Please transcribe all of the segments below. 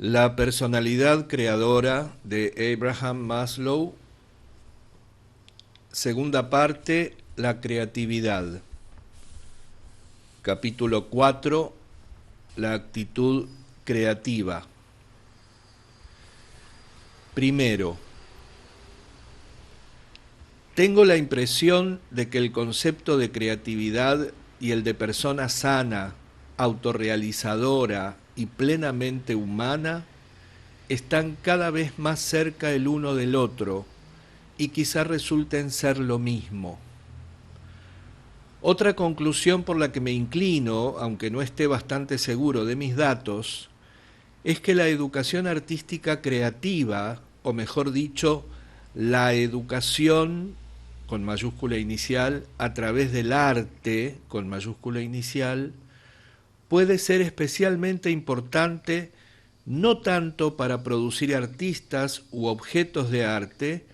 La personalidad creadora de Abraham Maslow, segunda parte, la creatividad. Capítulo 4, la actitud creativa. Primero, tengo la impresión de que el concepto de creatividad y el de persona sana, autorrealizadora y plenamente humana están cada vez más cerca el uno del otro y quizá resulten ser lo mismo. Otra conclusión por la que me inclino, aunque no esté bastante seguro de mis datos, es que la educación artística creativa, o mejor dicho, la educación con mayúscula inicial a través del arte con mayúscula inicial, puede ser especialmente importante no tanto para producir artistas u objetos de arte,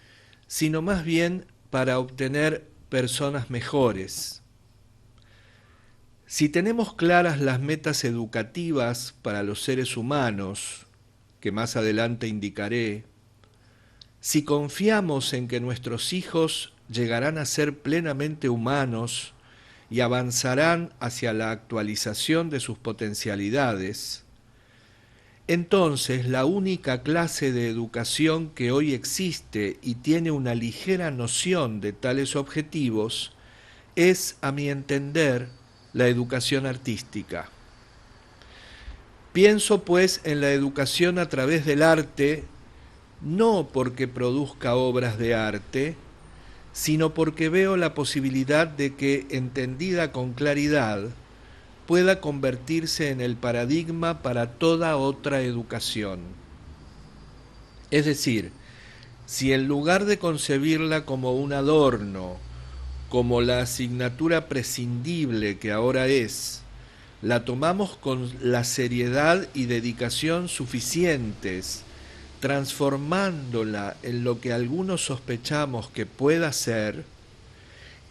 sino más bien para obtener personas mejores. Si tenemos claras las metas educativas para los seres humanos, que más adelante indicaré, si confiamos en que nuestros hijos llegarán a ser plenamente humanos y avanzarán hacia la actualización de sus potencialidades, entonces la única clase de educación que hoy existe y tiene una ligera noción de tales objetivos es, a mi entender, la educación artística. Pienso pues en la educación a través del arte, no porque produzca obras de arte, sino porque veo la posibilidad de que, entendida con claridad, pueda convertirse en el paradigma para toda otra educación. Es decir, si en lugar de concebirla como un adorno, como la asignatura prescindible que ahora es, la tomamos con la seriedad y dedicación suficientes, transformándola en lo que algunos sospechamos que pueda ser,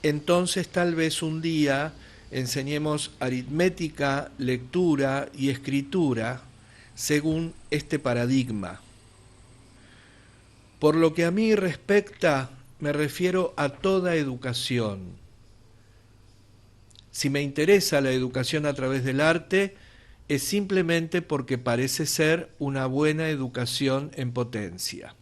entonces tal vez un día enseñemos aritmética, lectura y escritura según este paradigma. Por lo que a mí respecta, me refiero a toda educación. Si me interesa la educación a través del arte, es simplemente porque parece ser una buena educación en potencia.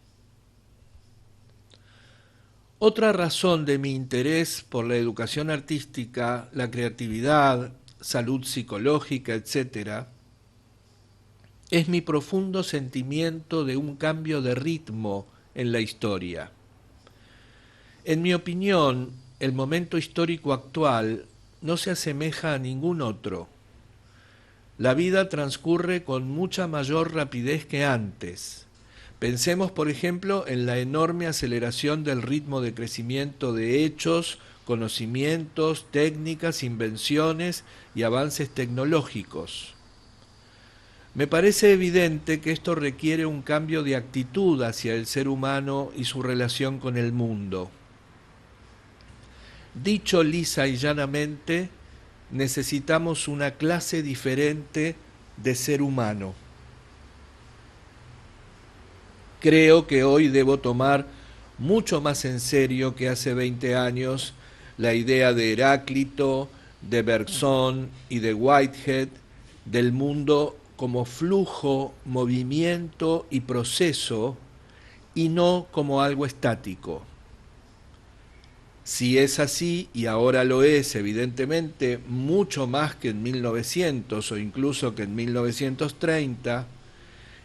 Otra razón de mi interés por la educación artística, la creatividad, salud psicológica, etc., es mi profundo sentimiento de un cambio de ritmo en la historia. En mi opinión, el momento histórico actual no se asemeja a ningún otro. La vida transcurre con mucha mayor rapidez que antes. Pensemos, por ejemplo, en la enorme aceleración del ritmo de crecimiento de hechos, conocimientos, técnicas, invenciones y avances tecnológicos. Me parece evidente que esto requiere un cambio de actitud hacia el ser humano y su relación con el mundo. Dicho lisa y llanamente, necesitamos una clase diferente de ser humano. Creo que hoy debo tomar mucho más en serio que hace 20 años la idea de Heráclito, de Bergson y de Whitehead del mundo como flujo, movimiento y proceso y no como algo estático. Si es así, y ahora lo es evidentemente mucho más que en 1900 o incluso que en 1930,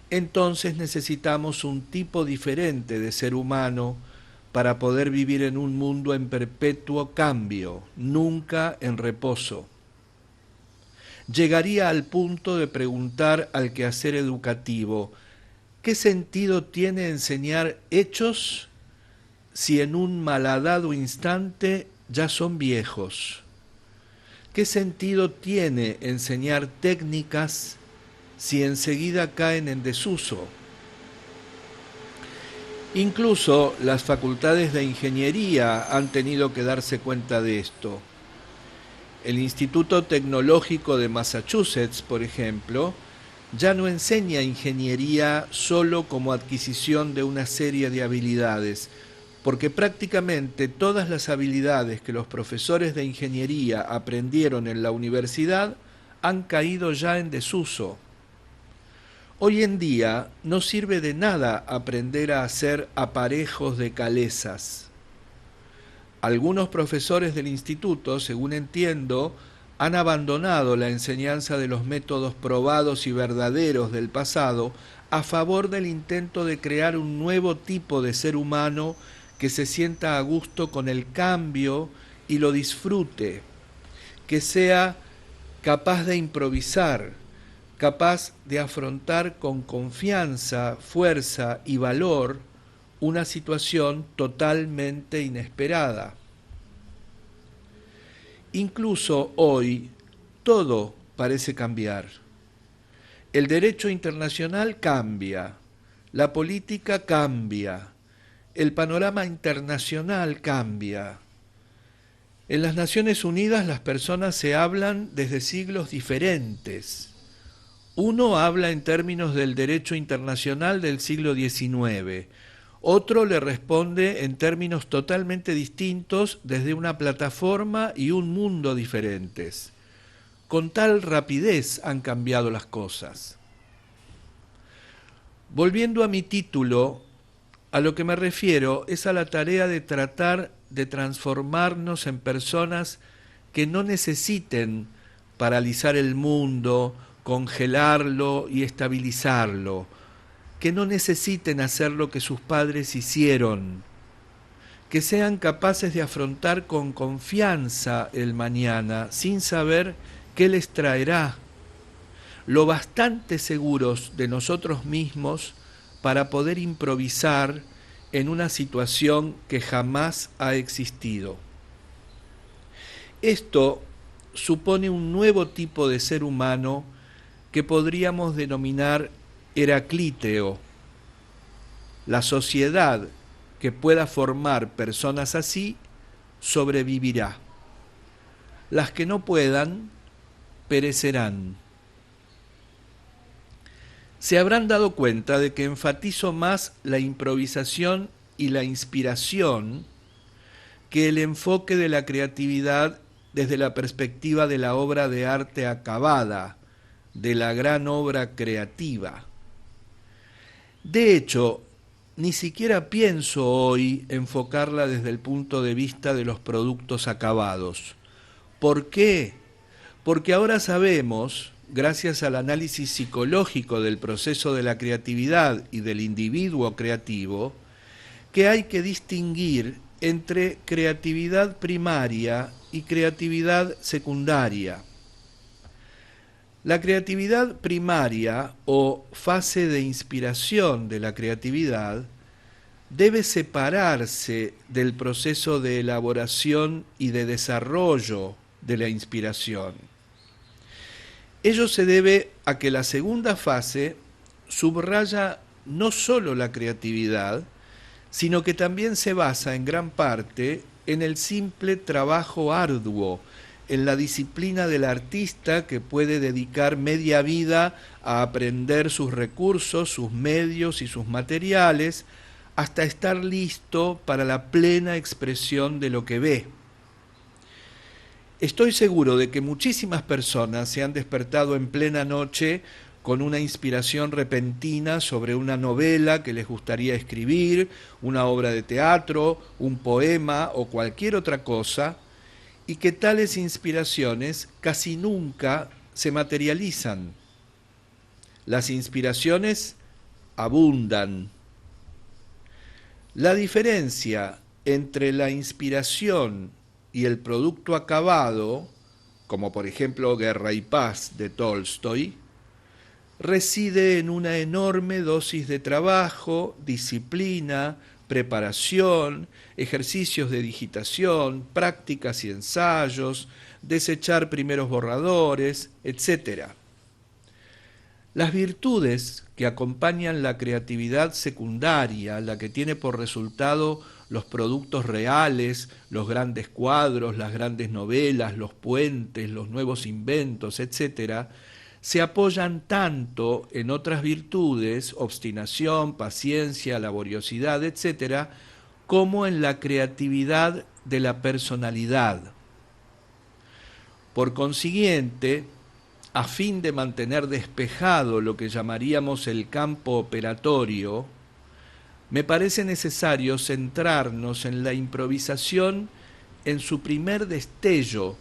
entonces necesitamos un tipo diferente de ser humano para poder vivir en un mundo en perpetuo cambio, nunca en reposo. Llegaría al punto de preguntar al quehacer educativo, ¿qué sentido tiene enseñar hechos si en un malhadado instante ya son viejos? ¿Qué sentido tiene enseñar técnicas si enseguida caen en desuso? Incluso las facultades de ingeniería han tenido que darse cuenta de esto. El Instituto Tecnológico de Massachusetts, por ejemplo, ya no enseña ingeniería solo como adquisición de una serie de habilidades, porque prácticamente todas las habilidades que los profesores de ingeniería aprendieron en la universidad han caído ya en desuso. Hoy en día no sirve de nada aprender a hacer aparejos de calesas. Algunos profesores del instituto, según entiendo, han abandonado la enseñanza de los métodos probados y verdaderos del pasado a favor del intento de crear un nuevo tipo de ser humano que se sienta a gusto con el cambio y lo disfrute, que sea capaz de improvisar, capaz de afrontar con confianza, fuerza y valor una situación totalmente inesperada. Incluso hoy todo parece cambiar. El derecho internacional cambia, la política cambia, el panorama internacional cambia. En las Naciones Unidas las personas se hablan desde siglos diferentes. Uno habla en términos del derecho internacional del siglo XIX, otro le responde en términos totalmente distintos desde una plataforma y un mundo diferentes. Con tal rapidez han cambiado las cosas. Volviendo a mi título, a lo que me refiero es a la tarea de tratar de transformarnos en personas que no necesiten paralizar el mundo, congelarlo y estabilizarlo, que no necesiten hacer lo que sus padres hicieron, que sean capaces de afrontar con confianza el mañana sin saber qué les traerá, lo bastante seguros de nosotros mismos para poder improvisar en una situación que jamás ha existido. Esto supone un nuevo tipo de ser humano que podríamos denominar heraclíteo. La sociedad que pueda formar personas así sobrevivirá. Las que no puedan, perecerán. Se habrán dado cuenta de que enfatizo más la improvisación y la inspiración que el enfoque de la creatividad desde la perspectiva de la obra de arte acabada, de la gran obra creativa. De hecho, ni siquiera pienso hoy enfocarla desde el punto de vista de los productos acabados. ¿Por qué? Porque ahora sabemos, gracias al análisis psicológico del proceso de la creatividad y del individuo creativo, que hay que distinguir entre creatividad primaria y creatividad secundaria. La creatividad primaria o fase de inspiración de la creatividad debe separarse del proceso de elaboración y de desarrollo de la inspiración. Ello se debe a que la segunda fase subraya no solo la creatividad, sino que también se basa en gran parte en el simple trabajo arduo, en la disciplina del artista que puede dedicar media vida a aprender sus recursos, sus medios y sus materiales, hasta estar listo para la plena expresión de lo que ve. Estoy seguro de que muchísimas personas se han despertado en plena noche con una inspiración repentina sobre una novela que les gustaría escribir, una obra de teatro, un poema o cualquier otra cosa, y que tales inspiraciones casi nunca se materializan. Las inspiraciones abundan. La diferencia entre la inspiración y el producto acabado, como por ejemplo Guerra y Paz de Tolstoy, reside en una enorme dosis de trabajo, disciplina, preparación, ejercicios de digitación, prácticas y ensayos, desechar primeros borradores, etc. Las virtudes que acompañan la creatividad secundaria, la que tiene por resultado los productos reales, los grandes cuadros, las grandes novelas, los puentes, los nuevos inventos, etc., se apoyan tanto en otras virtudes, obstinación, paciencia, laboriosidad, etc., como en la creatividad de la personalidad. Por consiguiente, a fin de mantener despejado lo que llamaríamos el campo operatorio, me parece necesario centrarnos en la improvisación en su primer destello,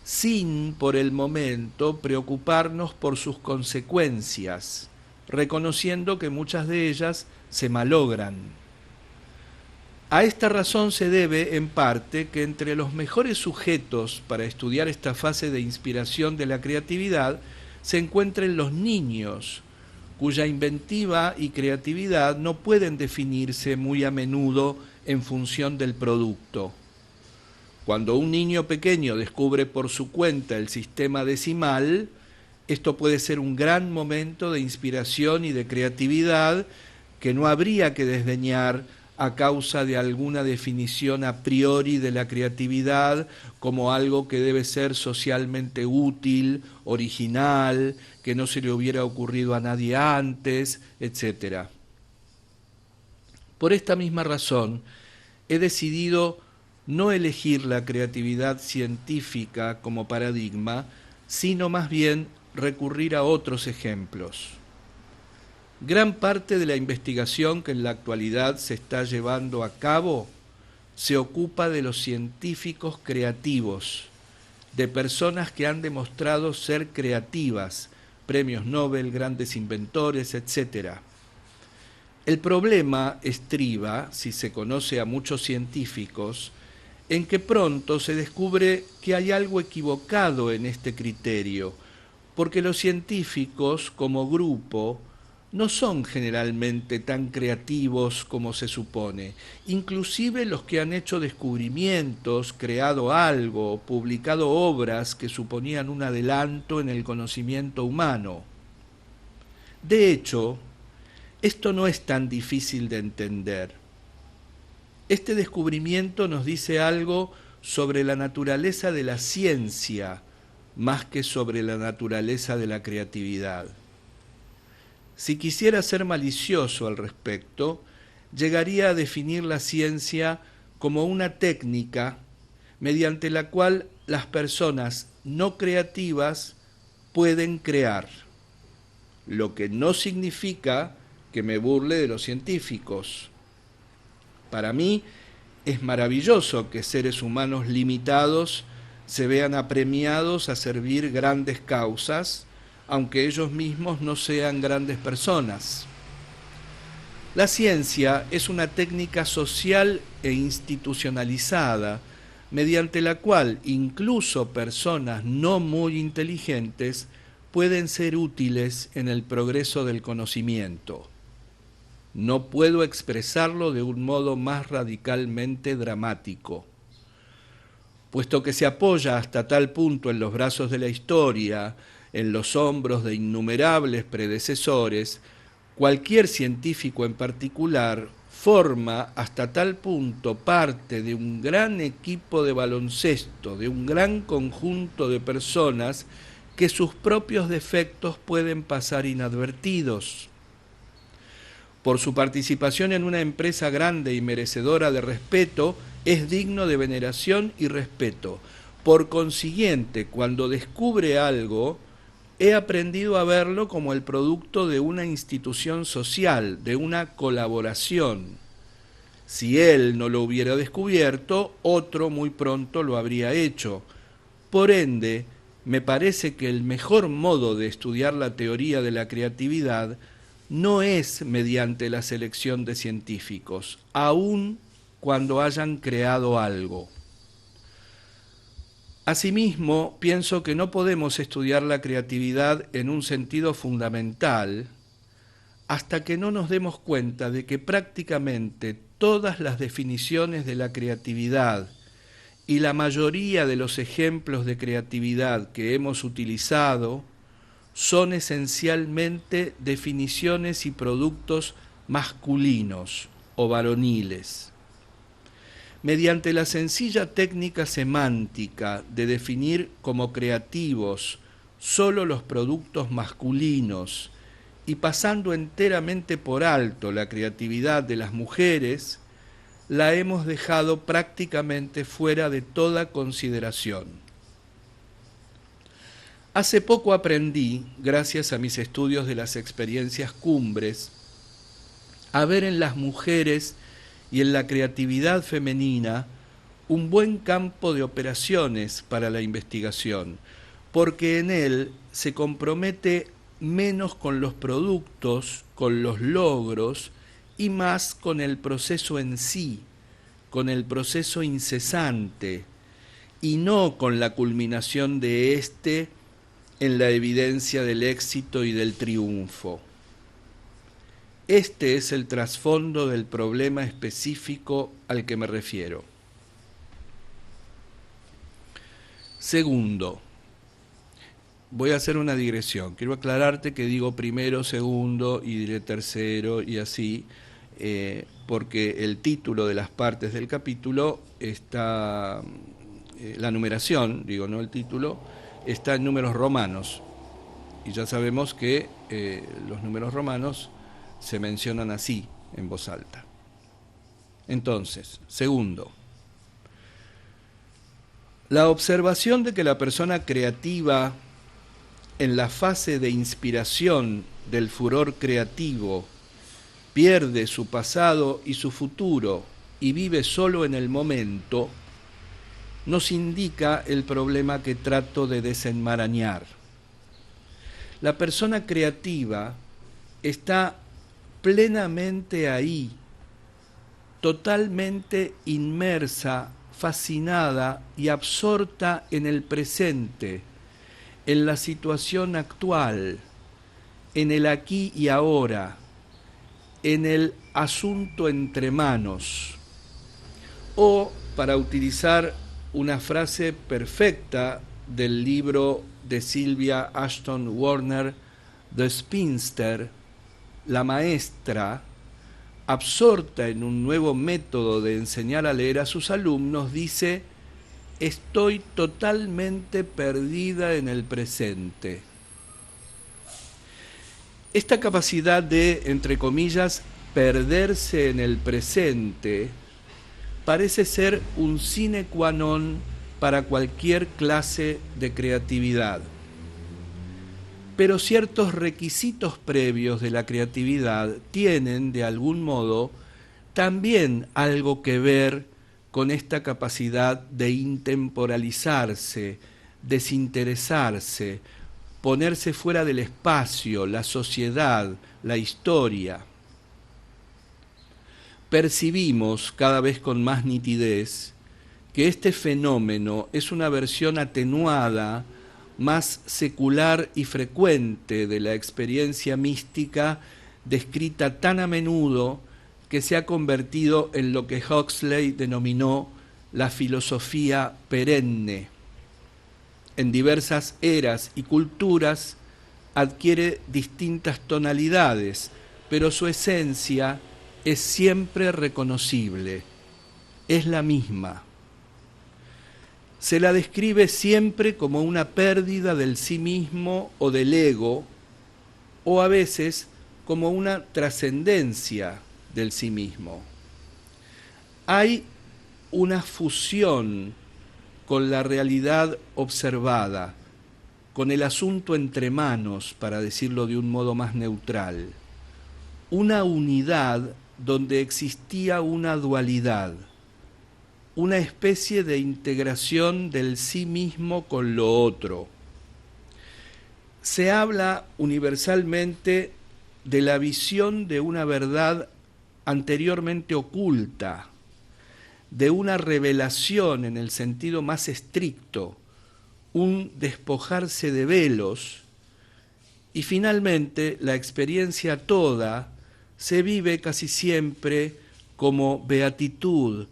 sin, por el momento, preocuparnos por sus consecuencias, reconociendo que muchas de ellas se malogran. A esta razón se debe, en parte, que entre los mejores sujetos para estudiar esta fase de inspiración de la creatividad se encuentren los niños, cuya inventiva y creatividad no pueden definirse muy a menudo en función del producto. Cuando un niño pequeño descubre por su cuenta el sistema decimal, esto puede ser un gran momento de inspiración y de creatividad que no habría que desdeñar a causa de alguna definición a priori de la creatividad como algo que debe ser socialmente útil, original, que no se le hubiera ocurrido a nadie antes, etc. Por esta misma razón, he decidido no elegir la creatividad científica como paradigma, sino más bien recurrir a otros ejemplos. Gran parte de la investigación que en la actualidad se está llevando a cabo se ocupa de los científicos creativos, de personas que han demostrado ser creativas, premios Nobel, grandes inventores, etc. El problema estriba, si se conoce a muchos científicos, en que pronto se descubre que hay algo equivocado en este criterio, porque los científicos, como grupo, no son generalmente tan creativos como se supone. Inclusive los que han hecho descubrimientos, creado algo, publicado obras que suponían un adelanto en el conocimiento humano. De hecho, esto no es tan difícil de entender. Este descubrimiento nos dice algo sobre la naturaleza de la ciencia, más que sobre la naturaleza de la creatividad. Si quisiera ser malicioso al respecto, llegaría a definir la ciencia como una técnica mediante la cual las personas no creativas pueden crear, lo que no significa que me burle de los científicos. Para mí es maravilloso que seres humanos limitados se vean apremiados a servir grandes causas, aunque ellos mismos no sean grandes personas. La ciencia es una técnica social e institucionalizada, mediante la cual incluso personas no muy inteligentes pueden ser útiles en el progreso del conocimiento. No puedo expresarlo de un modo más radicalmente dramático. Puesto que se apoya hasta tal punto en los brazos de la historia, en los hombros de innumerables predecesores, cualquier científico en particular forma hasta tal punto parte de un gran equipo de baloncesto, de un gran conjunto de personas que sus propios defectos pueden pasar inadvertidos. Por su participación en una empresa grande y merecedora de respeto, es digno de veneración y respeto. Por consiguiente, cuando descubre algo, he aprendido a verlo como el producto de una institución social, de una colaboración. Si él no lo hubiera descubierto, otro muy pronto lo habría hecho. Por ende, me parece que el mejor modo de estudiar la teoría de la creatividad no es mediante la selección de científicos, aun cuando hayan creado algo. Asimismo, pienso que no podemos estudiar la creatividad en un sentido fundamental hasta que no nos demos cuenta de que prácticamente todas las definiciones de la creatividad y la mayoría de los ejemplos de creatividad que hemos utilizado son esencialmente definiciones y productos masculinos o varoniles. Mediante la sencilla técnica semántica de definir como creativos solo los productos masculinos y pasando enteramente por alto la creatividad de las mujeres, la hemos dejado prácticamente fuera de toda consideración. Hace poco aprendí, gracias a mis estudios de las experiencias cumbres, a ver en las mujeres y en la creatividad femenina un buen campo de operaciones para la investigación, porque en él se compromete menos con los productos, con los logros, y más con el proceso en sí, con el proceso incesante, y no con la culminación de éste en la evidencia del éxito y del triunfo. Este es el trasfondo del problema específico al que me refiero. Segundo, voy a hacer una digresión. Quiero aclararte que digo primero, segundo y diré tercero y así, porque el título de las partes del capítulo está, la numeración, digo, no el título, está en números romanos. Y ya sabemos que los números romanos se mencionan así, en voz alta. Entonces, segundo, la observación de que la persona creativa en la fase de inspiración del furor creativo pierde su pasado y su futuro y vive solo en el momento, nos indica el problema que trato de desenmarañar. La persona creativa está plenamente ahí, totalmente inmersa, fascinada y absorta en el presente, en la situación actual, en el aquí y ahora, en el asunto entre manos. O, para utilizar una frase perfecta del libro de Sylvia Ashton Warner, The Spinster, la maestra, absorta en un nuevo método de enseñar a leer a sus alumnos, dice: estoy totalmente perdida en el presente. Esta capacidad de, entre comillas, perderse en el presente, parece ser un sine qua non para cualquier clase de creatividad. Pero ciertos requisitos previos de la creatividad tienen, de algún modo, también algo que ver con esta capacidad de intemporalizarse, desinteresarse, ponerse fuera del espacio, la sociedad, la historia. Percibimos cada vez con más nitidez que este fenómeno es una versión atenuada, más secular y frecuente de la experiencia mística descrita tan a menudo que se ha convertido en lo que Huxley denominó la filosofía perenne. En diversas eras y culturas adquiere distintas tonalidades, pero su esencia es siempre reconocible, es la misma. Se la describe siempre como una pérdida del sí mismo o del ego, o a veces como una trascendencia del sí mismo. Hay una fusión con la realidad observada, con el asunto entre manos, para decirlo de un modo más neutral, una unidad donde existía una dualidad, una especie de integración del sí mismo con lo otro. Se habla universalmente de la visión de una verdad anteriormente oculta, de una revelación en el sentido más estricto, un despojarse de velos, y finalmente la experiencia toda se vive casi siempre como beatitud,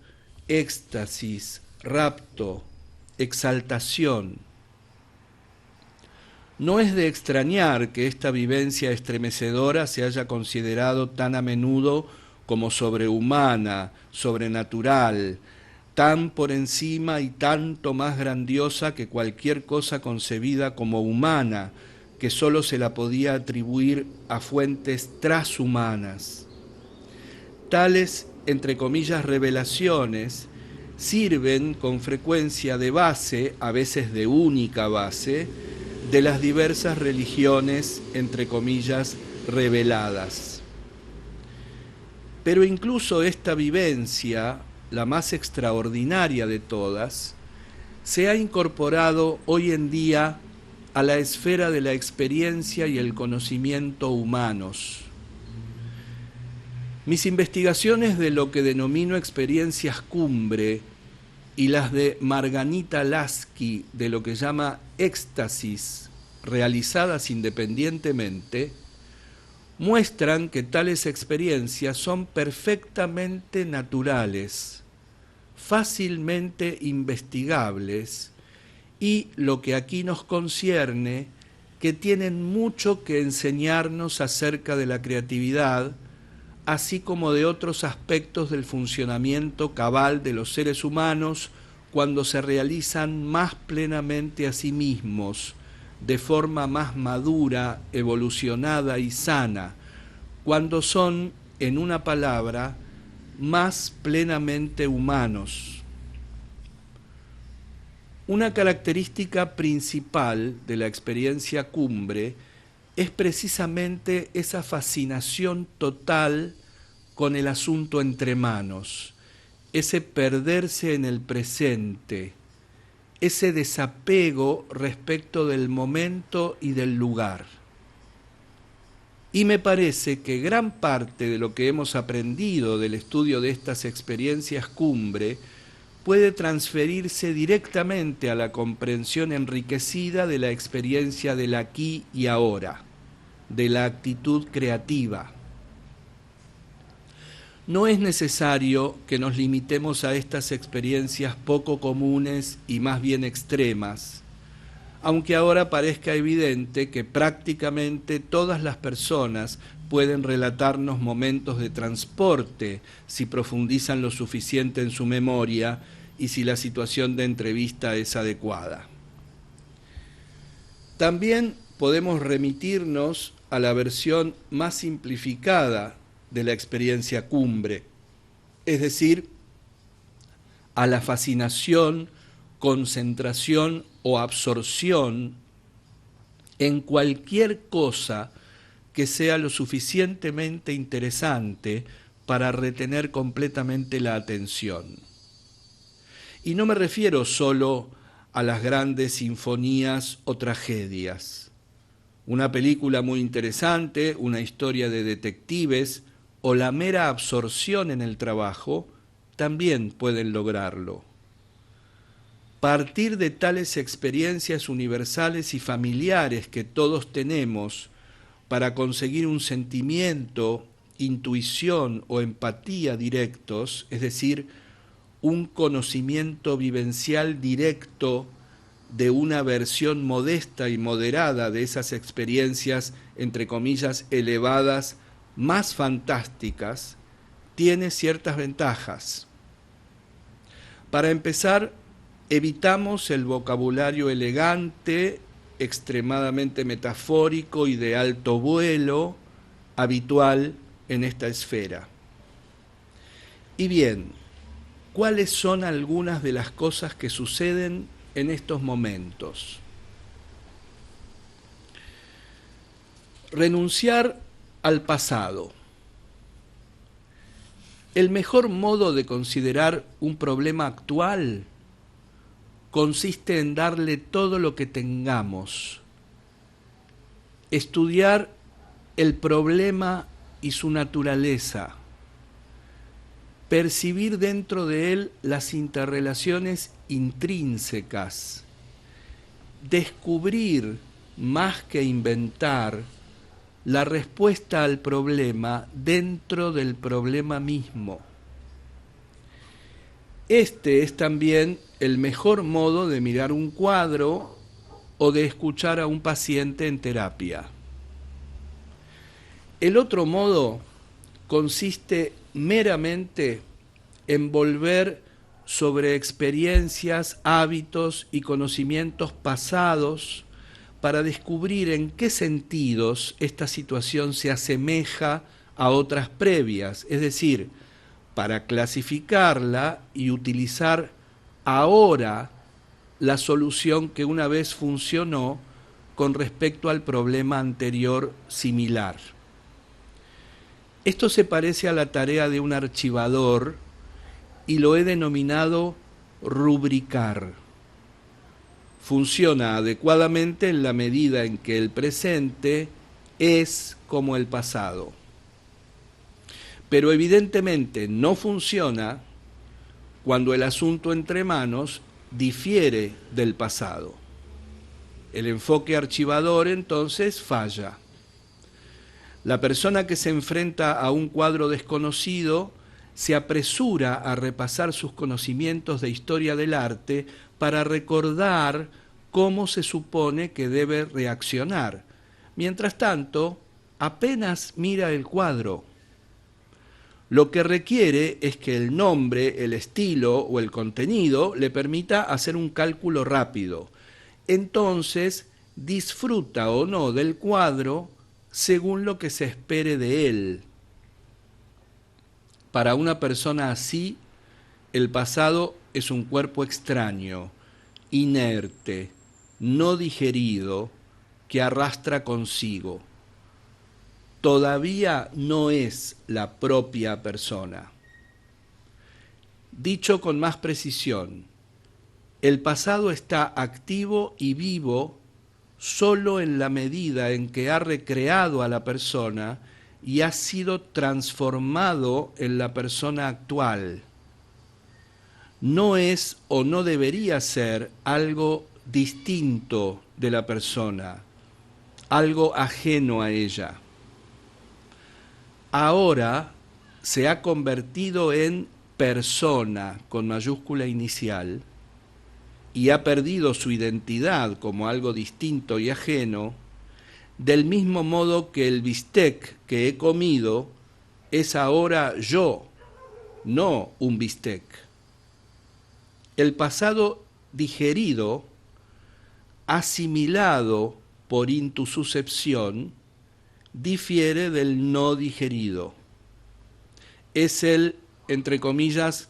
éxtasis, rapto, exaltación. No es de extrañar que esta vivencia estremecedora se haya considerado tan a menudo como sobrehumana, sobrenatural, tan por encima y tanto más grandiosa que cualquier cosa concebida como humana, que sólo se la podía atribuir a fuentes transhumanas. Tales, entre comillas, revelaciones sirven con frecuencia de base, a veces de única base, de las diversas religiones, entre comillas, reveladas. Pero incluso esta vivencia, la más extraordinaria de todas, se ha incorporado hoy en día a la esfera de la experiencia y el conocimiento humanos. Mis investigaciones de lo que denomino experiencias cumbre y las de Margarita Lasky de lo que llama éxtasis, realizadas independientemente, muestran que tales experiencias son perfectamente naturales, fácilmente investigables y, lo que aquí nos concierne, que tienen mucho que enseñarnos acerca de la creatividad, así como de otros aspectos del funcionamiento cabal de los seres humanos cuando se realizan más plenamente a sí mismos, de forma más madura, evolucionada y sana, cuando son, en una palabra, más plenamente humanos. Una característica principal de la experiencia cumbre es precisamente esa fascinación total con el asunto entre manos, ese perderse en el presente, ese desapego respecto del momento y del lugar. Y me parece que gran parte de lo que hemos aprendido del estudio de estas experiencias cumbre puede transferirse directamente a la comprensión enriquecida de la experiencia del aquí y ahora, de la actitud creativa. No es necesario que nos limitemos a estas experiencias poco comunes y más bien extremas, aunque ahora parezca evidente que prácticamente todas las personas pueden relatarnos momentos de transporte si profundizan lo suficiente en su memoria y si la situación de entrevista es adecuada. También podemos remitirnos a la versión más simplificada de la experiencia cumbre, es decir, a la fascinación, concentración o absorción en cualquier cosa que sea lo suficientemente interesante para retener completamente la atención. Y no me refiero solo a las grandes sinfonías o tragedias. Una película muy interesante, una historia de detectives o la mera absorción en el trabajo también pueden lograrlo. Partir de tales experiencias universales y familiares que todos tenemos para conseguir un sentimiento, intuición o empatía directos, es decir, un conocimiento vivencial directo de una versión modesta y moderada de esas experiencias, entre comillas, elevadas, más fantásticas, tiene ciertas ventajas. Para empezar, evitamos el vocabulario elegante, extremadamente metafórico y de alto vuelo habitual en esta esfera. Y bien, ¿cuáles son algunas de las cosas que suceden en estos momentos? Renunciar al pasado. El mejor modo de considerar un problema actual consiste en darle todo lo que tengamos, estudiar el problema y su naturaleza, percibir dentro de él las interrelaciones intrínsecas, descubrir más que inventar la respuesta al problema dentro del problema mismo. Este es también el mejor modo de mirar un cuadro o de escuchar a un paciente en terapia. El otro modo consiste meramente en volver sobre experiencias, hábitos y conocimientos pasados para descubrir en qué sentidos esta situación se asemeja a otras previas, es decir, para clasificarla y utilizar ahora la solución que una vez funcionó con respecto al problema anterior similar. Esto se parece a la tarea de un archivador y lo he denominado rubricar. Funciona adecuadamente en la medida en que el presente es como el pasado. Pero evidentemente no funciona cuando el asunto entre manos difiere del pasado. El enfoque archivador entonces falla. La persona que se enfrenta a un cuadro desconocido se apresura a repasar sus conocimientos de historia del arte para recordar cómo se supone que debe reaccionar. Mientras tanto, apenas mira el cuadro. Lo que requiere es que el nombre, el estilo o el contenido le permita hacer un cálculo rápido. Entonces, disfruta o no del cuadro según lo que se espere de él. Para una persona así, el pasado es un cuerpo extraño, inerte, no digerido, que arrastra consigo. Todavía no es la propia persona. Dicho con más precisión, el pasado está activo y vivo solo en la medida en que ha recreado a la persona y ha sido transformado en la persona actual. No es o no debería ser algo distinto de la persona, algo ajeno a ella. Ahora se ha convertido en persona con mayúscula inicial y ha perdido su identidad como algo distinto y ajeno, del mismo modo que el bistec que he comido es ahora yo, no un bistec. El pasado digerido, asimilado por intususcepción, difiere del no digerido. Es el, entre comillas,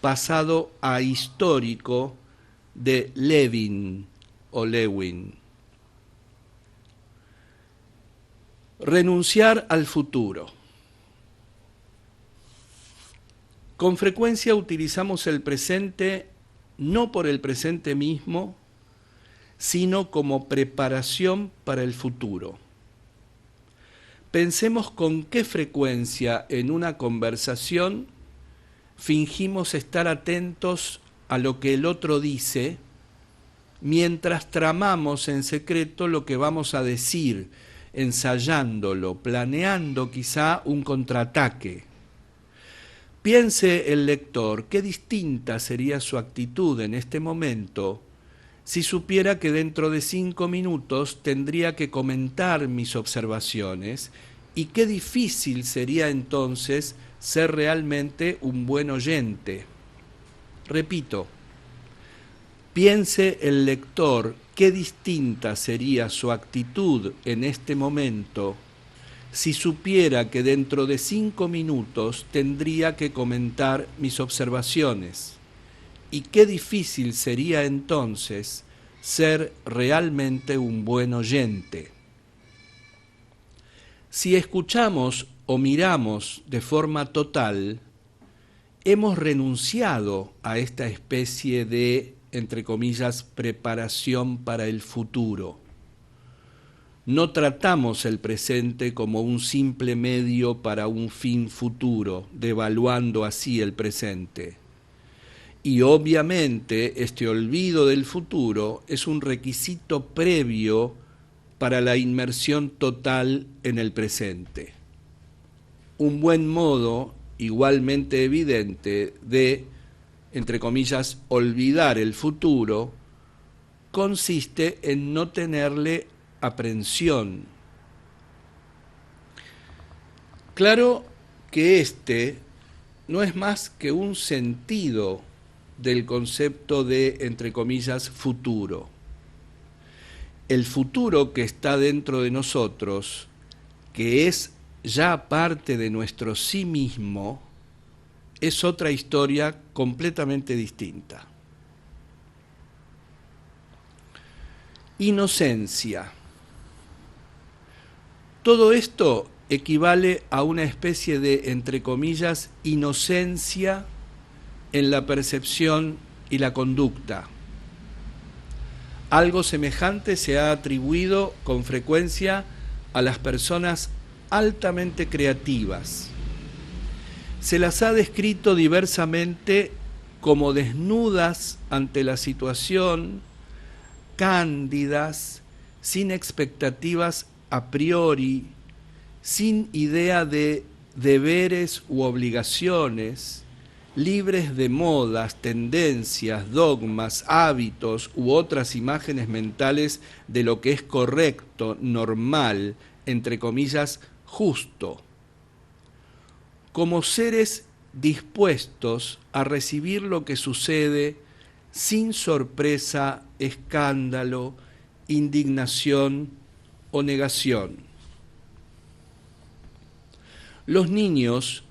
pasado ahistórico de Levin o Lewin. Renunciar al futuro. Con frecuencia utilizamos el presente no por el presente mismo, sino como preparación para el futuro. Pensemos con qué frecuencia en una conversación fingimos estar atentos a lo que el otro dice, mientras tramamos en secreto lo que vamos a decir, ensayándolo, planeando quizá un contraataque. Piense el lector qué distinta sería su actitud en este momento si supiera que dentro de 5 minutos tendría que comentar mis observaciones y qué difícil sería entonces ser realmente un buen oyente. Repito, piense el lector qué distinta sería su actitud en este momento si supiera que dentro de 5 minutos tendría que comentar mis observaciones. Y qué difícil sería entonces ser realmente un buen oyente. Si escuchamos o miramos de forma total, hemos renunciado a esta especie de, entre comillas, preparación para el futuro. No tratamos el presente como un simple medio para un fin futuro, devaluando así el presente. Y obviamente este olvido del futuro es un requisito previo para la inmersión total en el presente. Un buen modo, igualmente evidente, de, entre comillas, olvidar el futuro, consiste en no tenerle aprensión. Claro que este no es más que un sentido del concepto de, entre comillas, futuro. El futuro que está dentro de nosotros, que es ya parte de nuestro sí mismo, es otra historia completamente distinta. Inocencia. Todo esto equivale a una especie de, entre comillas, inocencia en la percepción y la conducta. Algo semejante se ha atribuido con frecuencia a las personas altamente creativas. Se las ha descrito diversamente como desnudas ante la situación, cándidas, sin expectativas a priori, sin idea de deberes u obligaciones, libres de modas, tendencias, dogmas, hábitos u otras imágenes mentales de lo que es correcto, normal, entre comillas, justo, como seres dispuestos a recibir lo que sucede sin sorpresa, escándalo, indignación o negación. Los niños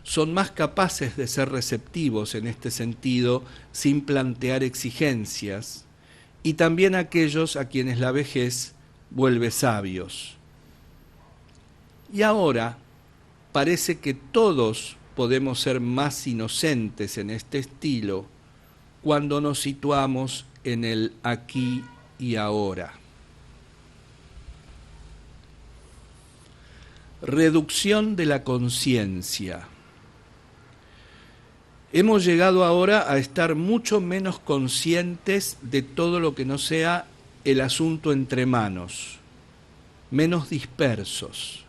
son más capaces de ser receptivos en este sentido sin plantear exigencias, y también aquellos a quienes la vejez vuelve sabios. Y ahora parece que todos podemos ser más inocentes en este estilo cuando nos situamos en el aquí y ahora. Reducción de la conciencia. Hemos llegado ahora a estar mucho menos conscientes de todo lo que no sea el asunto entre manos, menos dispersos.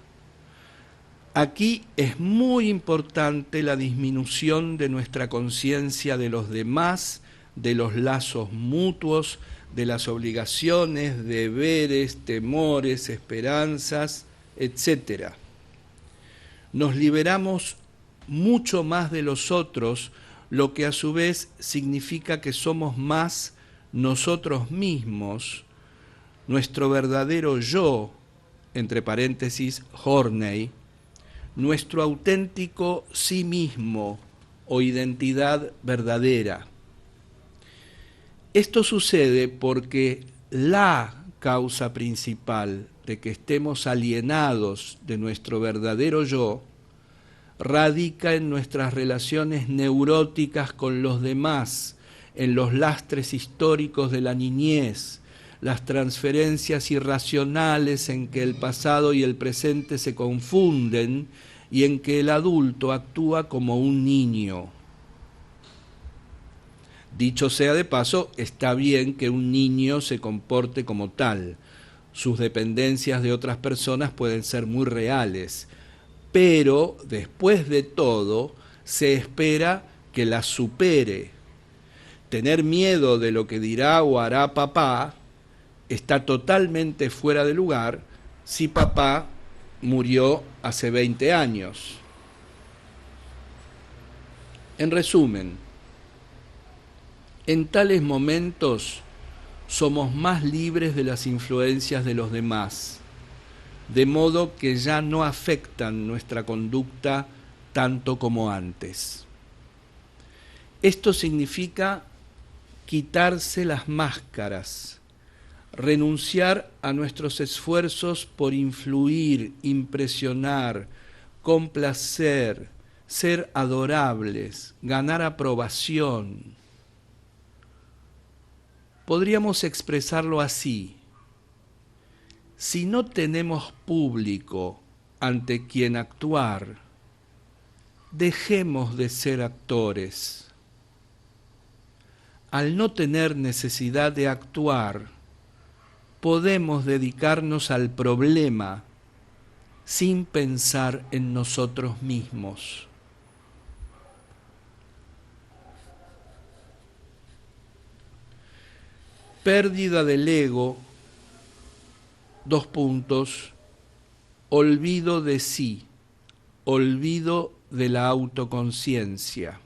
Aquí es muy importante la disminución de nuestra conciencia de los demás, de los lazos mutuos, de las obligaciones, deberes, temores, esperanzas, etc. Nos liberamos mucho más de los otros, lo que a su vez significa que somos más nosotros mismos, nuestro verdadero yo, entre paréntesis, Horney, nuestro auténtico sí mismo o identidad verdadera. Esto sucede porque la causa principal de que estemos alienados de nuestro verdadero yo radica en nuestras relaciones neuróticas con los demás, en los lastres históricos de la niñez, las transferencias irracionales en que el pasado y el presente se confunden y en que el adulto actúa como un niño. Dicho sea de paso, está bien que un niño se comporte como tal. Sus dependencias de otras personas pueden ser muy reales, pero después de todo se espera que las supere. Tener miedo de lo que dirá o hará papá está totalmente fuera de lugar si papá murió hace 20 años. En resumen, en tales momentos somos más libres de las influencias de los demás, de modo que ya no afectan nuestra conducta tanto como antes. Esto significa quitarse las máscaras, renunciar a nuestros esfuerzos por influir, impresionar, complacer, ser adorables, ganar aprobación. Podríamos expresarlo así: si no tenemos público ante quien actuar, dejemos de ser actores. Al no tener necesidad de actuar, podemos dedicarnos al problema sin pensar en nosotros mismos. Pérdida del ego, olvido de sí, olvido de la autoconciencia.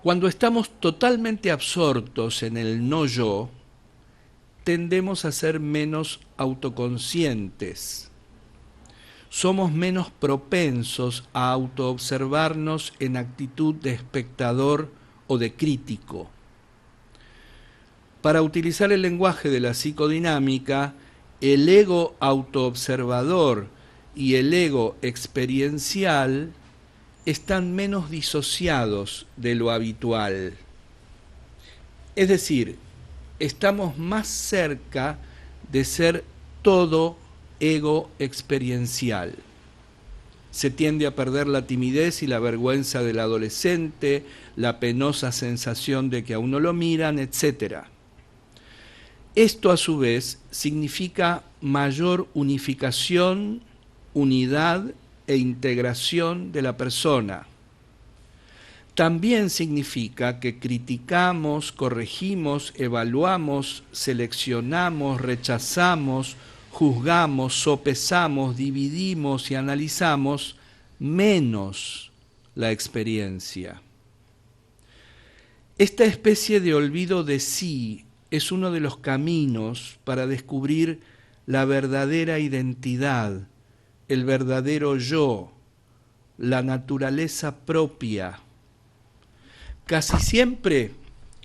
Cuando estamos totalmente absortos en el no yo, tendemos a ser menos autoconscientes. Somos menos propensos a autoobservarnos en actitud de espectador o de crítico. Para utilizar el lenguaje de la psicodinámica, el ego autoobservador y el ego experiencial están menos disociados de lo habitual. Es decir, estamos más cerca de ser todo ego experiencial. Se tiende a perder la timidez y la vergüenza del adolescente, la penosa sensación de que a uno lo miran, etc. Esto a su vez significa mayor unificación, unidad e integración de la persona. También significa que criticamos, corregimos, evaluamos, seleccionamos, rechazamos, juzgamos, sopesamos, dividimos y analizamos menos la experiencia. Esta especie de olvido de sí es uno de los caminos para descubrir la verdadera identidad, el verdadero yo, la naturaleza propia. Casi siempre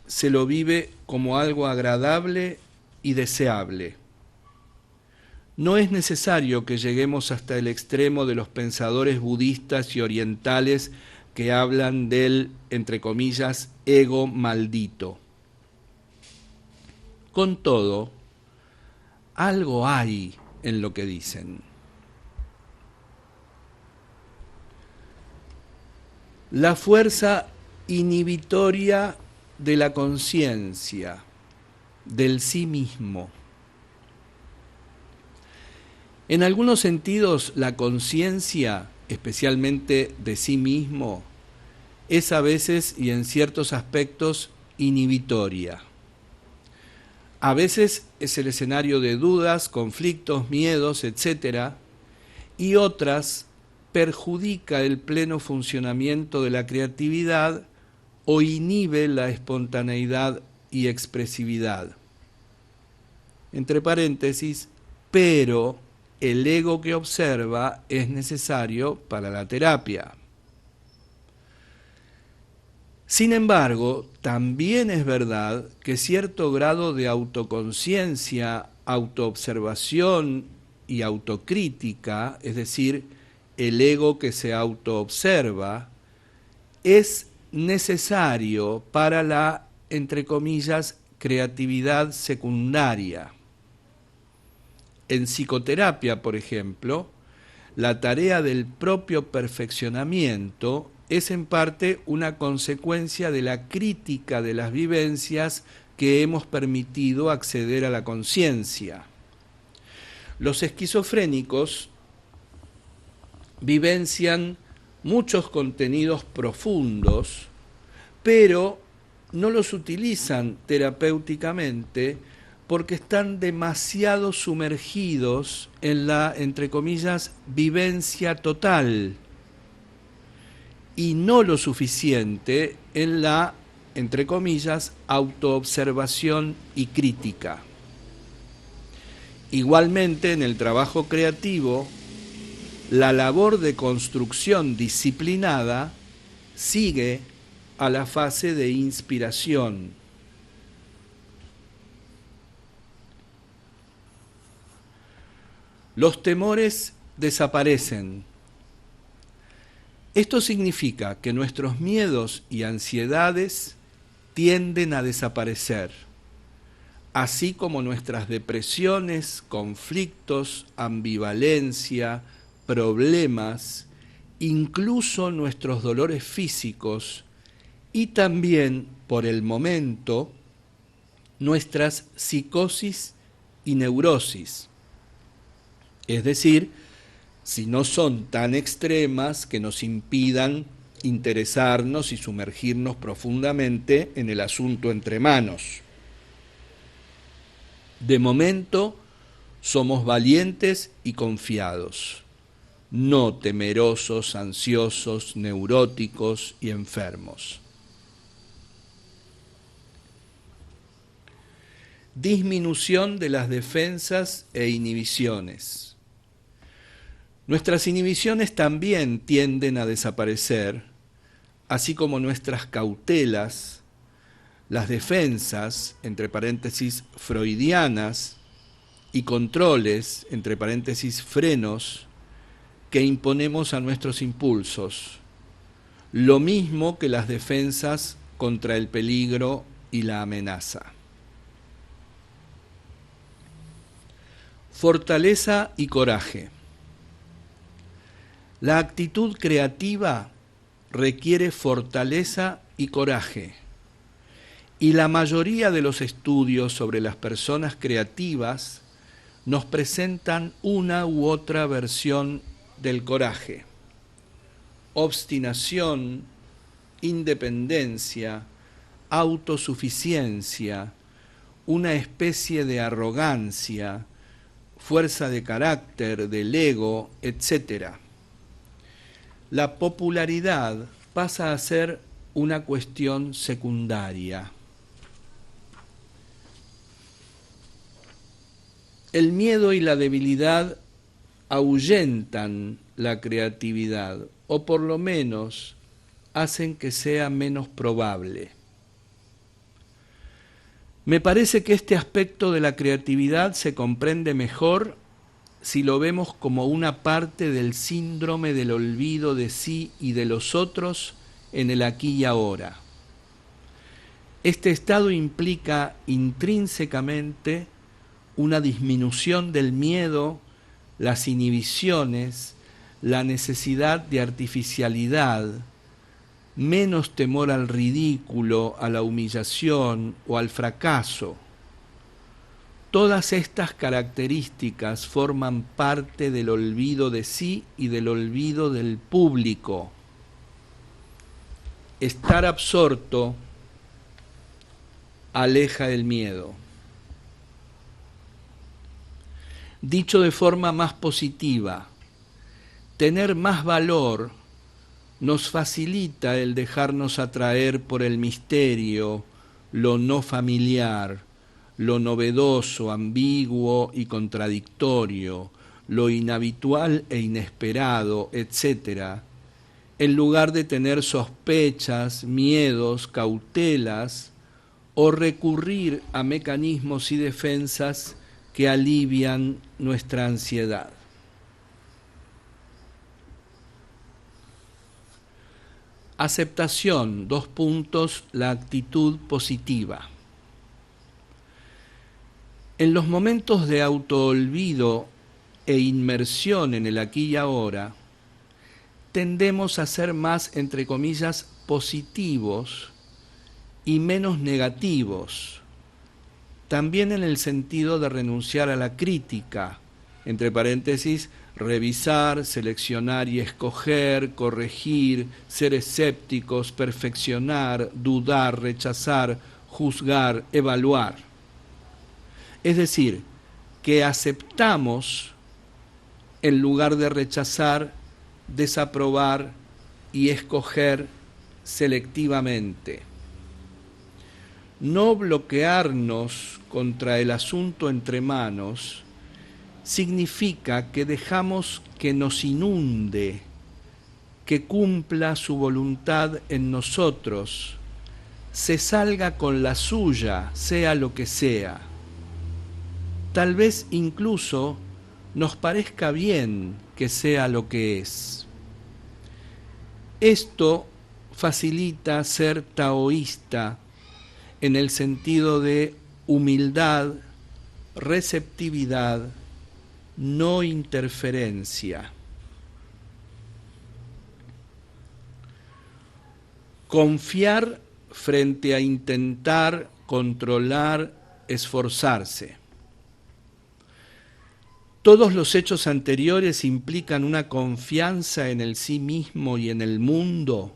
se lo vive como algo agradable y deseable. No es necesario que lleguemos hasta el extremo de los pensadores budistas y orientales que hablan del, entre comillas, ego maldito. Con todo, algo hay en lo que dicen. La fuerza inhibitoria de la conciencia, del sí mismo. En algunos sentidos, la conciencia, especialmente de sí mismo, es a veces y en ciertos aspectos inhibitoria. A veces es el escenario de dudas, conflictos, miedos, etc., y otras perjudica el pleno funcionamiento de la creatividad o inhibe la espontaneidad y expresividad. Entre paréntesis, pero el ego que observa es necesario para la terapia. Sin embargo, también es verdad que cierto grado de autoconciencia, autoobservación y autocrítica, es decir, el ego que se autoobserva, es necesario para la, entre comillas, creatividad secundaria. En psicoterapia, por ejemplo, la tarea del propio perfeccionamiento es en parte una consecuencia de la crítica de las vivencias que hemos permitido acceder a la conciencia. Los esquizofrénicos vivencian muchos contenidos profundos, pero no los utilizan terapéuticamente porque están demasiado sumergidos en la, entre comillas, vivencia total y no lo suficiente en la, entre comillas, autoobservación y crítica. Igualmente, en el trabajo creativo, la labor de construcción disciplinada sigue a la fase de inspiración. Los temores desaparecen. Esto significa que nuestros miedos y ansiedades tienden a desaparecer, así como nuestras depresiones, conflictos, ambivalencia, problemas, incluso nuestros dolores físicos y también, por el momento, nuestras psicosis y neurosis. Es decir, si no son tan extremas que nos impidan interesarnos y sumergirnos profundamente en el asunto entre manos. De momento, somos valientes y confiados, no temerosos, ansiosos, neuróticos y enfermos. disminución de las defensas e inhibiciones. Nuestras inhibiciones también tienden a desaparecer, así como nuestras cautelas, las defensas, entre paréntesis, freudianas, y controles, entre paréntesis, frenos, que imponemos a nuestros impulsos, lo mismo que las defensas contra el peligro y la amenaza. Fortaleza y coraje. La actitud creativa requiere fortaleza y coraje, y la mayoría de los estudios sobre las personas creativas nos presentan una u otra versión del coraje: obstinación, independencia, autosuficiencia, una especie de arrogancia, fuerza de carácter, del ego, etc. La popularidad pasa a ser una cuestión secundaria. El miedo y la debilidad ahuyentan la creatividad, o por lo menos hacen que sea menos probable. Me parece que este aspecto de la creatividad se comprende mejor si lo vemos como una parte del síndrome del olvido de sí y de los otros en el aquí y ahora. Este estado implica intrínsecamente una disminución del miedo, las inhibiciones, la necesidad de artificialidad, menos temor al ridículo, a la humillación o al fracaso. Todas estas características forman parte del olvido de sí y del olvido del público. Estar absorto aleja el miedo. Dicho de forma más positiva, tener más valor nos facilita el dejarnos atraer por el misterio, lo no familiar, lo novedoso, ambiguo y contradictorio, lo inhabitual e inesperado, etc., en lugar de tener sospechas, miedos, cautelas, o recurrir a mecanismos y defensas que alivian nuestra ansiedad. Aceptación, la actitud positiva. En los momentos de autoolvido e inmersión en el aquí y ahora, tendemos a ser más, entre comillas, positivos y menos negativos, también en el sentido de renunciar a la crítica, entre paréntesis, revisar, seleccionar y escoger, corregir, ser escépticos, perfeccionar, dudar, rechazar, juzgar, evaluar. Es decir, que aceptamos en lugar de rechazar, desaprobar y escoger selectivamente. No bloquearnos contra el asunto entre manos significa que dejamos que nos inunde, que cumpla su voluntad en nosotros, se salga con la suya, sea lo que sea. Tal vez incluso nos parezca bien que sea lo que es. Esto facilita ser taoísta en el sentido de humildad, receptividad, no interferencia. Confiar frente a intentar controlar, esforzarse. Todos los hechos anteriores implican una confianza en el sí mismo y en el mundo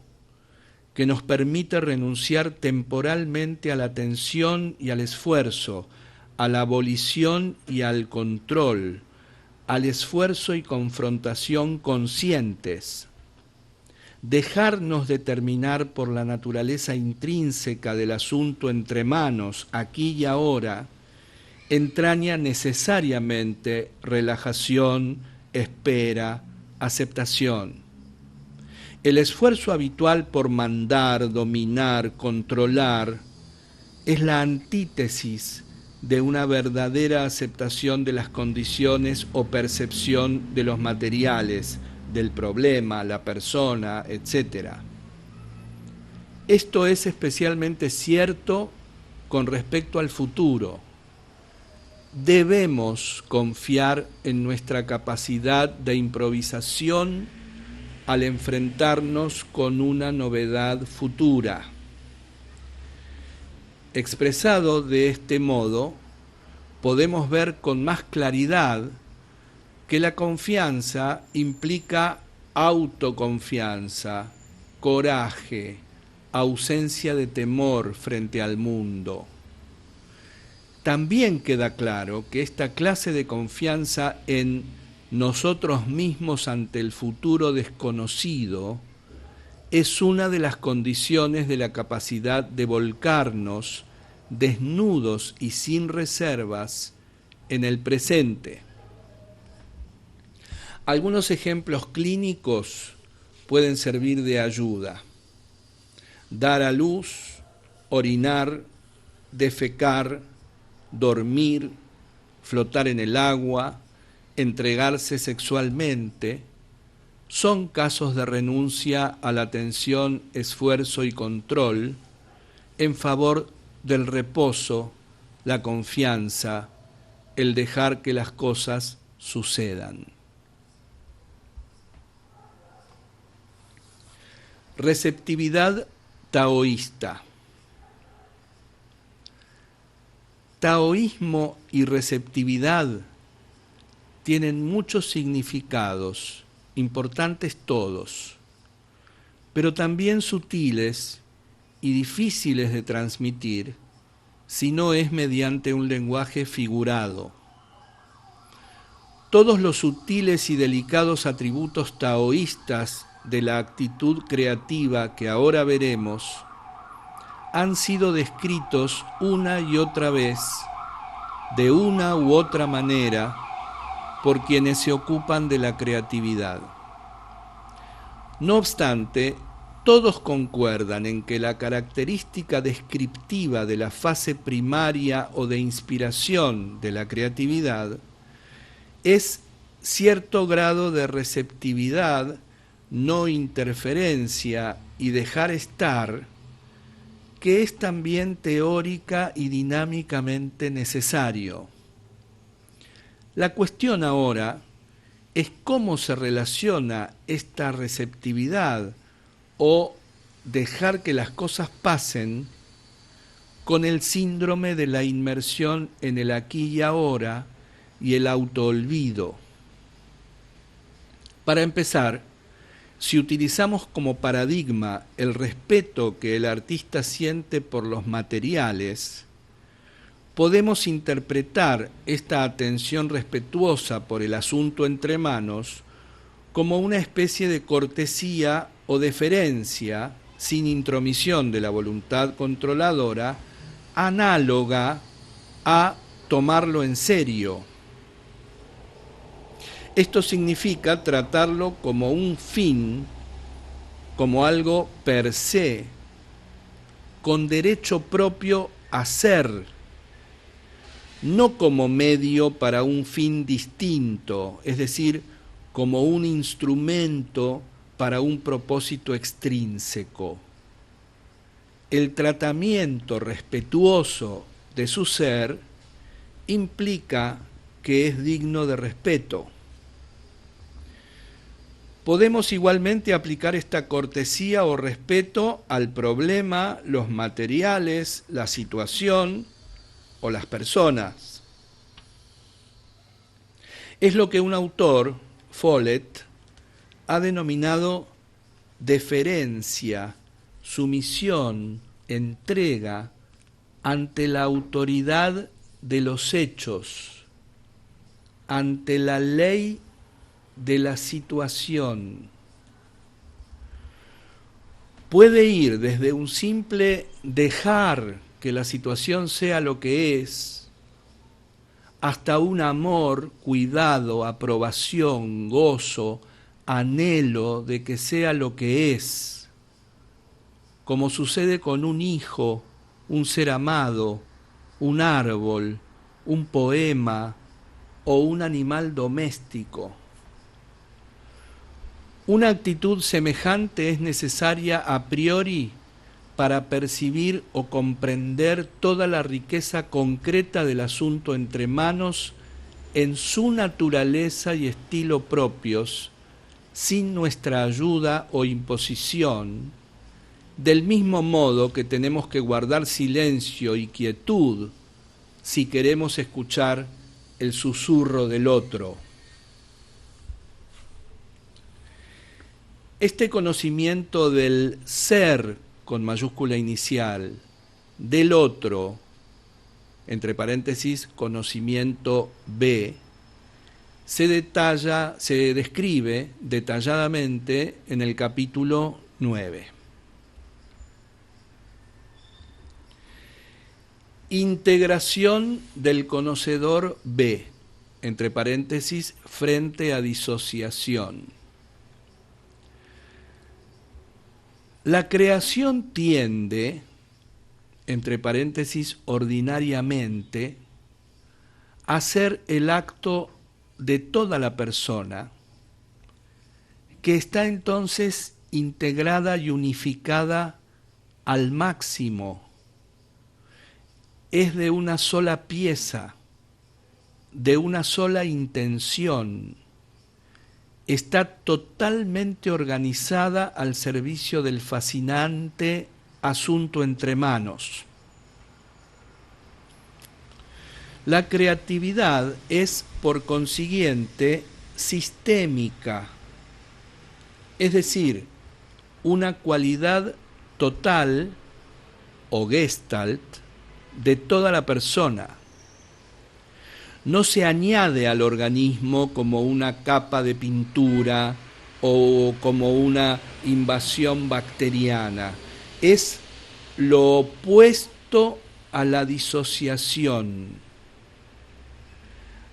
que nos permite renunciar temporalmente a la tensión y al esfuerzo, a la abolición y al control, al esfuerzo y confrontación conscientes. Dejarnos determinar por la naturaleza intrínseca del asunto entre manos, aquí y ahora, entraña necesariamente relajación, espera, aceptación. El esfuerzo habitual por mandar, dominar, controlar, es la antítesis de una verdadera aceptación de las condiciones o percepción de los materiales, del problema, la persona, etc. Esto es especialmente cierto con respecto al futuro. Debemos confiar en nuestra capacidad de improvisación al enfrentarnos con una novedad futura. Expresado de este modo, podemos ver con más claridad que la confianza implica autoconfianza, coraje, ausencia de temor frente al mundo. También queda claro que esta clase de confianza en nosotros mismos ante el futuro desconocido es una de las condiciones de la capacidad de volcarnos desnudos y sin reservas en el presente. Algunos ejemplos clínicos pueden servir de ayuda. Dar a luz, orinar, defecar, dormir, flotar en el agua, entregarse sexualmente, son casos de renuncia a la atención, esfuerzo y control en favor del reposo, la confianza, el dejar que las cosas sucedan. Receptividad taoísta. Taoísmo y receptividad tienen muchos significados, importantes todos, pero también sutiles y difíciles de transmitir si no es mediante un lenguaje figurado. Todos los sutiles y delicados atributos taoístas de la actitud creativa que ahora veremos han sido descritos una y otra vez, de una u otra manera, por quienes se ocupan de la creatividad. No obstante, todos concuerdan en que la característica descriptiva de la fase primaria o de inspiración de la creatividad es cierto grado de receptividad, no interferencia y dejar estar, que es también teórica y dinámicamente necesario. La cuestión ahora es cómo se relaciona esta receptividad o dejar que las cosas pasen con el síndrome de la inmersión en el aquí y ahora y el autoolvido. Para empezar, si utilizamos como paradigma el respeto que el artista siente por los materiales, podemos interpretar esta atención respetuosa por el asunto entre manos como una especie de cortesía o deferencia, sin intromisión de la voluntad controladora, análoga a tomarlo en serio. Esto significa tratarlo como un fin, como algo per se, con derecho propio a ser, no como medio para un fin distinto, es decir, como un instrumento para un propósito extrínseco. El tratamiento respetuoso de su ser implica que es digno de respeto. Podemos igualmente aplicar esta cortesía o respeto al problema, los materiales, la situación o las personas. Es lo que un autor, Follett, ha denominado deferencia, sumisión, entrega ante la autoridad de los hechos, ante la ley de la situación. Puede ir desde un simple dejar que la situación sea lo que es, hasta un amor, cuidado, aprobación, gozo, anhelo de que sea lo que es, como sucede con un hijo, un ser amado, un árbol, un poema o un animal doméstico. Una actitud semejante es necesaria a priori para percibir o comprender toda la riqueza concreta del asunto entre manos en su naturaleza y estilo propios, sin nuestra ayuda o imposición, del mismo modo que tenemos que guardar silencio y quietud si queremos escuchar el susurro del otro. Este conocimiento del ser, con mayúscula inicial, del otro, entre paréntesis, conocimiento B, se describe detalladamente en el capítulo 9. Integración del conocedor B, entre paréntesis, frente a disociación. La creación tiende, entre paréntesis, ordinariamente, a ser el acto de toda la persona, que está entonces integrada y unificada al máximo. Es de una sola pieza, de una sola intención. Está totalmente organizada al servicio del fascinante asunto entre manos. La creatividad es, por consiguiente, sistémica, es decir, una cualidad total o gestalt de toda la persona. No se añade al organismo como una capa de pintura o como una invasión bacteriana. Es lo opuesto a la disociación.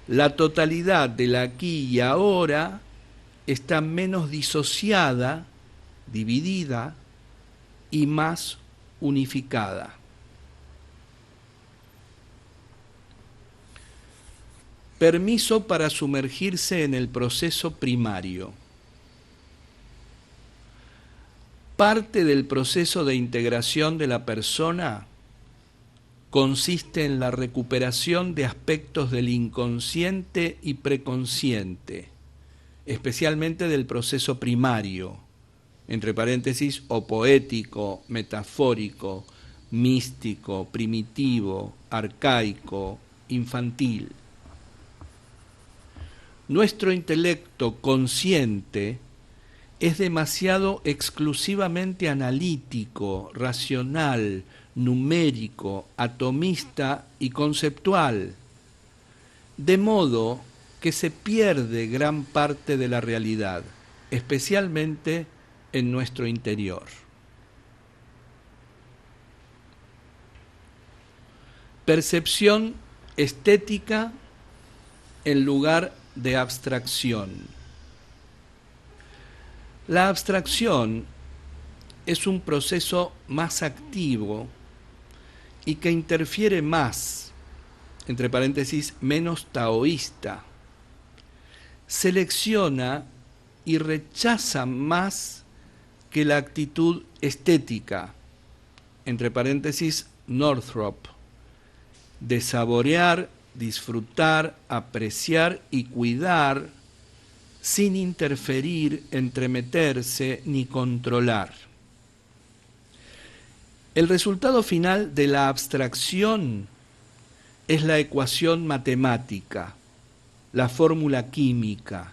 La totalidad del aquí y ahora está menos disociada, dividida y más unificada. Permiso para sumergirse en el proceso primario. Parte del proceso de integración de la persona consiste en la recuperación de aspectos del inconsciente y preconsciente, especialmente del proceso primario, entre paréntesis, o poético, metafórico, místico, primitivo, arcaico, infantil. Nuestro intelecto consciente es demasiado exclusivamente analítico, racional, numérico, atomista y conceptual, de modo que se pierde gran parte de la realidad, especialmente en nuestro interior. Percepción estética en lugar de abstracción. La abstracción es un proceso más activo y que interfiere más, entre paréntesis, menos taoísta. Selecciona y rechaza más que la actitud estética, entre paréntesis, Northrop, de saborear, disfrutar, apreciar y cuidar sin interferir, entremeterse ni controlar. El resultado final de la abstracción es la ecuación matemática, la fórmula química,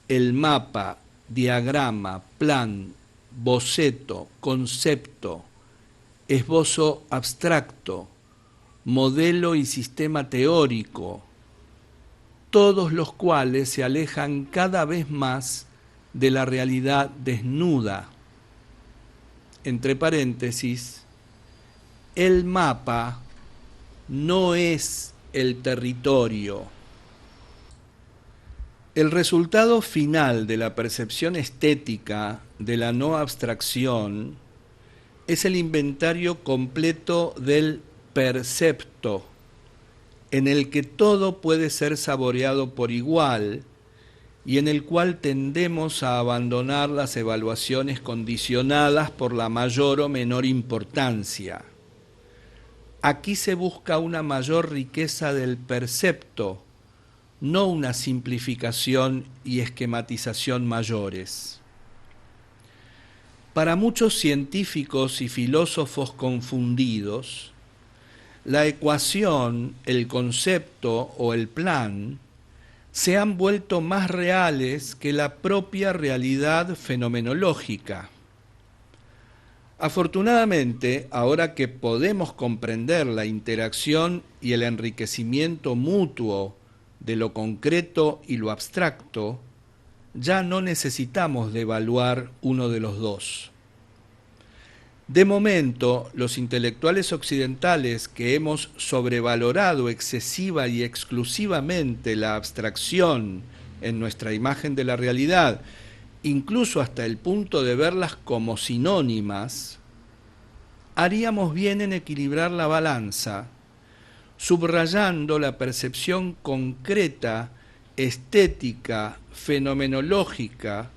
el mapa, diagrama, plan, boceto, concepto, esbozo abstracto, modelo y sistema teórico, todos los cuales se alejan cada vez más de la realidad desnuda. Entre paréntesis, el mapa no es el territorio. El resultado final de la percepción estética de la no abstracción es el inventario completo del percepto, en el que todo puede ser saboreado por igual y en el cual tendemos a abandonar las evaluaciones condicionadas por la mayor o menor importancia. Aquí se busca una mayor riqueza del percepto, no una simplificación y esquematización mayores. Para muchos científicos y filósofos confundidos, la ecuación, el concepto o el plan se han vuelto más reales que la propia realidad fenomenológica. Afortunadamente, ahora que podemos comprender la interacción y el enriquecimiento mutuo de lo concreto y lo abstracto, ya no necesitamos de evaluar uno de los dos. De momento, los intelectuales occidentales que hemos sobrevalorado excesiva y exclusivamente la abstracción en nuestra imagen de la realidad, incluso hasta el punto de verlas como sinónimas, haríamos bien en equilibrar la balanza, subrayando la percepción concreta, estética, fenomenológica,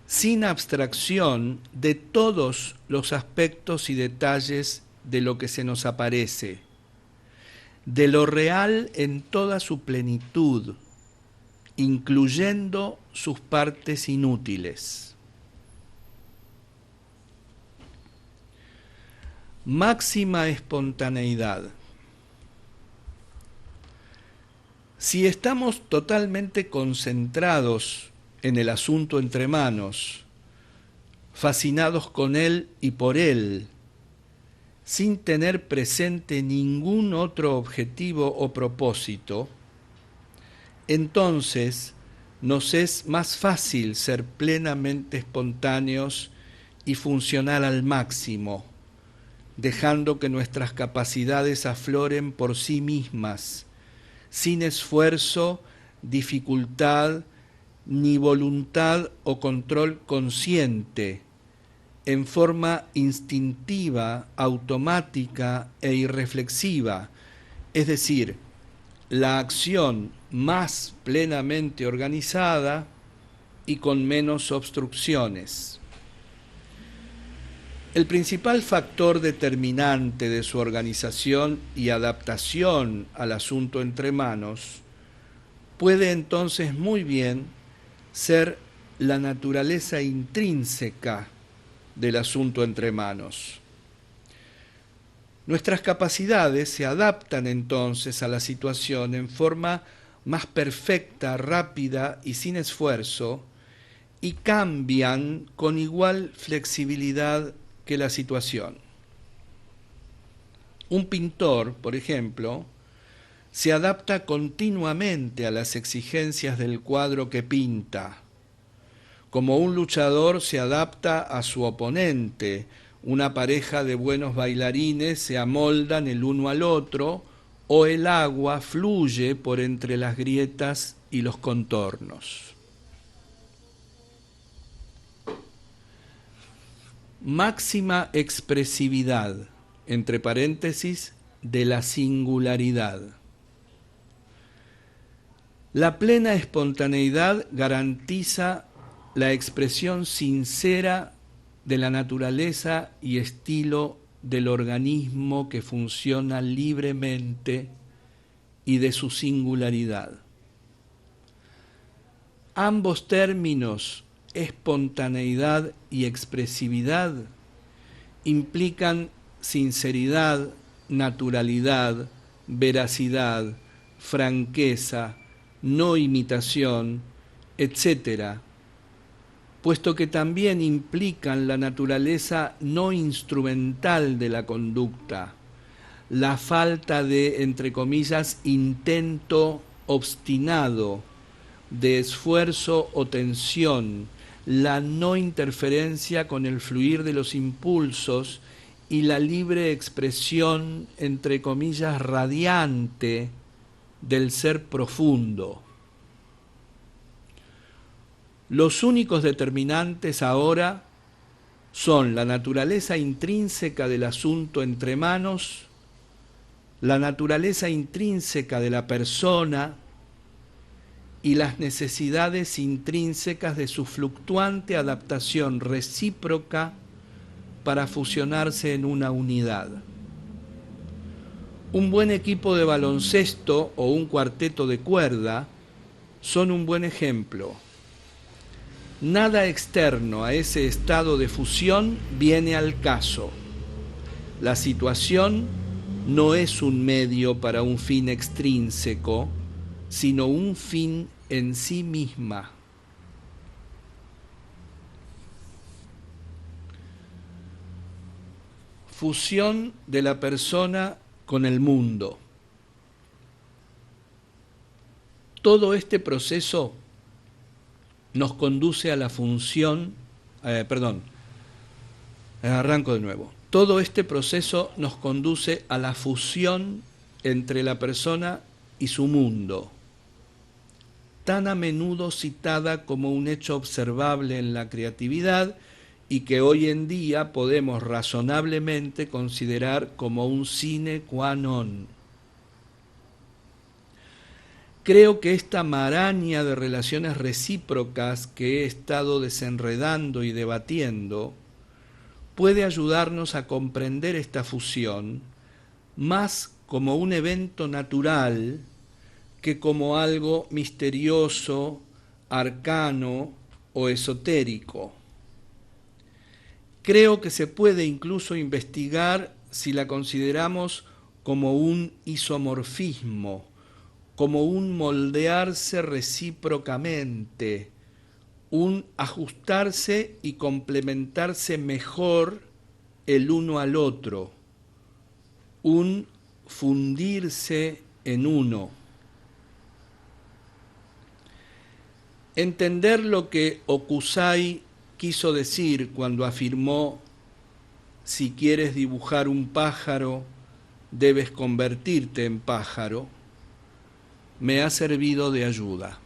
sin abstracción de todos los aspectos y detalles de lo que se nos aparece, de lo real en toda su plenitud, incluyendo sus partes inútiles. Máxima espontaneidad. Si estamos totalmente concentrados en el asunto entre manos, fascinados con él y por él, sin tener presente ningún otro objetivo o propósito, entonces nos es más fácil ser plenamente espontáneos y funcionar al máximo, dejando que nuestras capacidades afloren por sí mismas, sin esfuerzo, dificultad, ni voluntad o control consciente, en forma instintiva, automática e irreflexiva, es decir, la acción más plenamente organizada y con menos obstrucciones. El principal factor determinante de su organización y adaptación al asunto entre manos puede entonces muy bien ser la naturaleza intrínseca del asunto entre manos. Nuestras capacidades se adaptan entonces a la situación en forma más perfecta, rápida y sin esfuerzo, y cambian con igual flexibilidad que la situación. Un pintor, por ejemplo, se adapta continuamente a las exigencias del cuadro que pinta. Como un luchador se adapta a su oponente, una pareja de buenos bailarines se amoldan el uno al otro, o el agua fluye por entre las grietas y los contornos. Máxima expresividad, entre paréntesis, de la singularidad. La plena espontaneidad garantiza la expresión sincera de la naturaleza y estilo del organismo que funciona libremente y de su singularidad. Ambos términos, espontaneidad y expresividad, implican sinceridad, naturalidad, veracidad, franqueza, no imitación, etc., puesto que también implican la naturaleza no instrumental de la conducta, la falta de, entre comillas, intento obstinado, de esfuerzo o tensión, la no interferencia con el fluir de los impulsos y la libre expresión, entre comillas, radiante del ser profundo. Los únicos determinantes ahora son la naturaleza intrínseca del asunto entre manos, la naturaleza intrínseca de la persona y las necesidades intrínsecas de su fluctuante adaptación recíproca para fusionarse en una unidad. Un buen equipo de baloncesto o un cuarteto de cuerda son un buen ejemplo. Nada externo a ese estado de fusión viene al caso. La situación no es un medio para un fin extrínseco, sino un fin en sí misma. Fusión de la persona con el mundo. Todo este proceso nos conduce a la función, arranco de nuevo. Todo este proceso nos conduce a la fusión entre la persona y su mundo, tan a menudo citada como un hecho observable en la creatividad y que hoy en día podemos razonablemente considerar como un sine qua non. Creo que esta maraña de relaciones recíprocas que he estado desenredando y debatiendo puede ayudarnos a comprender esta fusión más como un evento natural que como algo misterioso, arcano o esotérico. Creo que se puede incluso investigar si la consideramos como un isomorfismo, como un moldearse recíprocamente, un ajustarse y complementarse mejor el uno al otro, un fundirse en uno. Entender lo que Hokusai quiso decir cuando afirmó: si quieres dibujar un pájaro, debes convertirte en pájaro, me ha servido de ayuda.